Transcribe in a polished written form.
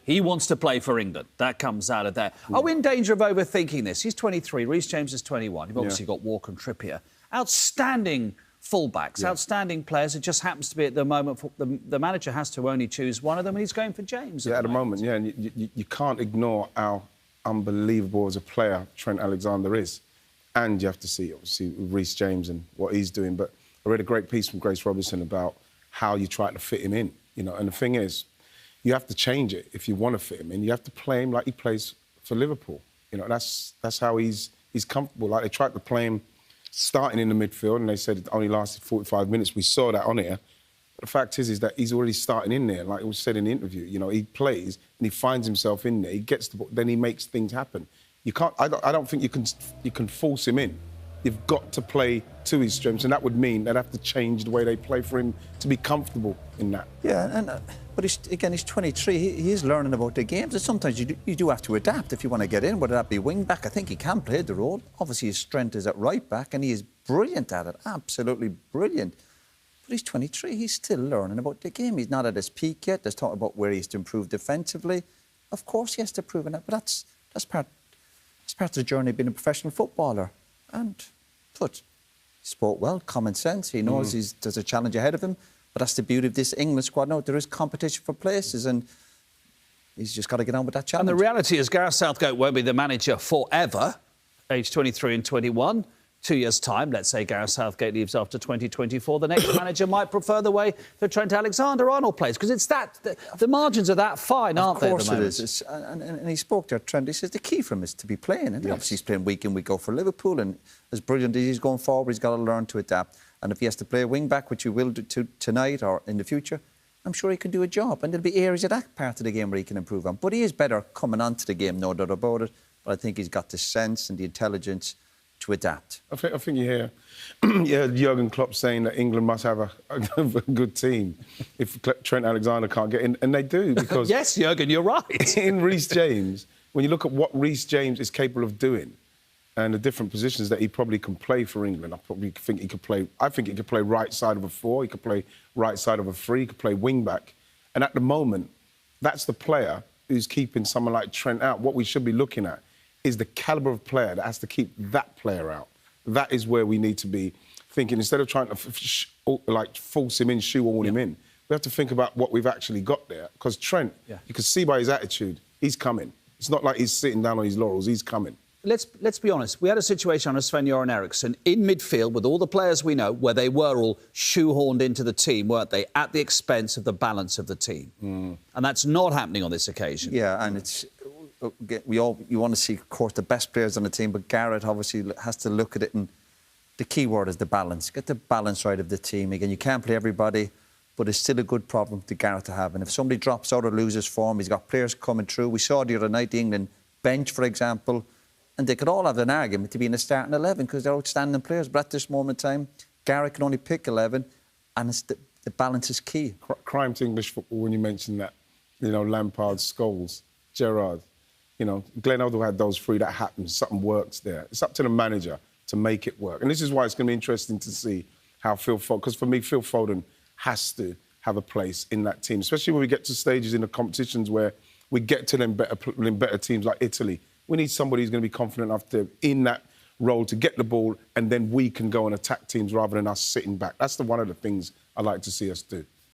He wants to play for England. That comes out of there. Are we in danger of overthinking this? He's 23, Reece James is 21. You've obviously got Walker and Trippier. Outstanding fullbacks, outstanding players. It just happens to be at the moment the manager has to only choose one of them, and he's going for James. At the moment, and you can't ignore how unbelievable as a player Trent Alexander is. And you have to see, obviously, Reece James and what he's doing. But I read a great piece from Grace Robertson about how you try to fit him in, And the thing is, you have to change it if you want to fit him in. You have to play him like he plays for Liverpool. That's how he's comfortable. Like, they tried to play him starting in the midfield, and they said it only lasted 45 minutes. We saw that on here. But the fact is that he's already starting in there. Like it was said in the interview, he plays and he finds himself in there. He gets the ball, then he makes things happen. You can't. I don't think you can force him in. You've got to play to his strengths, and that would mean they'd have to change the way they play for him to be comfortable in that. Yeah, but he's 23. He is learning about the games, and sometimes you do have to adapt if you want to get in, whether that be wing back. I think he can play the role. Obviously, his strength is at right back, and he is brilliant at it, absolutely brilliant. But he's 23. He's still learning about the game. He's not at his peak yet. There's talk about where he has to improve defensively. Of course, he has to prove that, but that's part of the journey of being a professional footballer. And he spoke well, common sense. He knows there's a challenge ahead of him. But that's the beauty of this England squad. No, there is competition for places, and he's just got to get on with that challenge. And the reality is Gareth Southgate won't be the manager forever, age 23 and 21. 2 years' time, let's say Gareth Southgate leaves after 2024, the next manager might prefer the way that Trent Alexander-Arnold plays, because it's the margins are that fine, aren't they, at the moment? Of course it is. And he spoke there, Trent, he says the key for him is to be playing. And obviously he's playing week in, week out for Liverpool, and as brilliant as he's going forward, he's got to learn to adapt. And if he has to play a wing-back, which he will do tonight or in the future, I'm sure he can do a job. And there'll be areas of that part of the game where he can improve on. But he is better coming onto the game, no doubt about it. But I think he's got the sense and the intelligence to adapt. I think you hear Jurgen Klopp saying that England must have a good team if Trent Alexander can't get in, and they do, because... Yes, Jurgen, you're right. In Reece James, when you look at what Reece James is capable of doing and the different positions that he probably can play for England, I think he could play right side of a 4, he could play right side of a 3, he could play wing-back. And at the moment, that's the player who's keeping someone like Trent out. What we should be looking at is the calibre of player that has to keep that player out. That is where we need to be thinking. Instead of trying to force him in, shoehorn him in, we have to think about what we've actually got there. Because Trent, you can see by his attitude, he's coming. It's not like he's sitting down on his laurels, he's coming. Let's be honest. We had a situation under Sven-Göran Eriksson in midfield with all the players we know where they were all shoehorned into the team, weren't they, at the expense of the balance of the team. And that's not happening on this occasion. Yeah, and it's... You want to see, of course, the best players on the team, but Garrett obviously has to look at it, and the key word is the balance. Get the balance right of the team. Again, you can't play everybody, but it's still a good problem to Garrett to have. And if somebody drops out or loses form, he's got players coming through. We saw the other night the England bench, for example, and they could all have an argument to be in the starting 11 because they're outstanding players. But at this moment in time, Garrett can only pick 11, and it's the balance is key. Crime to English football when you mention that. Lampard, Scholes, Gerrard. Glenn Hoddle had those 3, that happens. Something works there. It's up to the manager to make it work. And this is why it's going to be interesting to see how Phil Foden... Because for me, Phil Foden has to have a place in that team, especially when we get to stages in the competitions where we get to them better teams like Italy. We need somebody who's going to be confident enough to, in that role, to get the ball, and then we can go and attack teams rather than us sitting back. That's one of the things I like to see us do.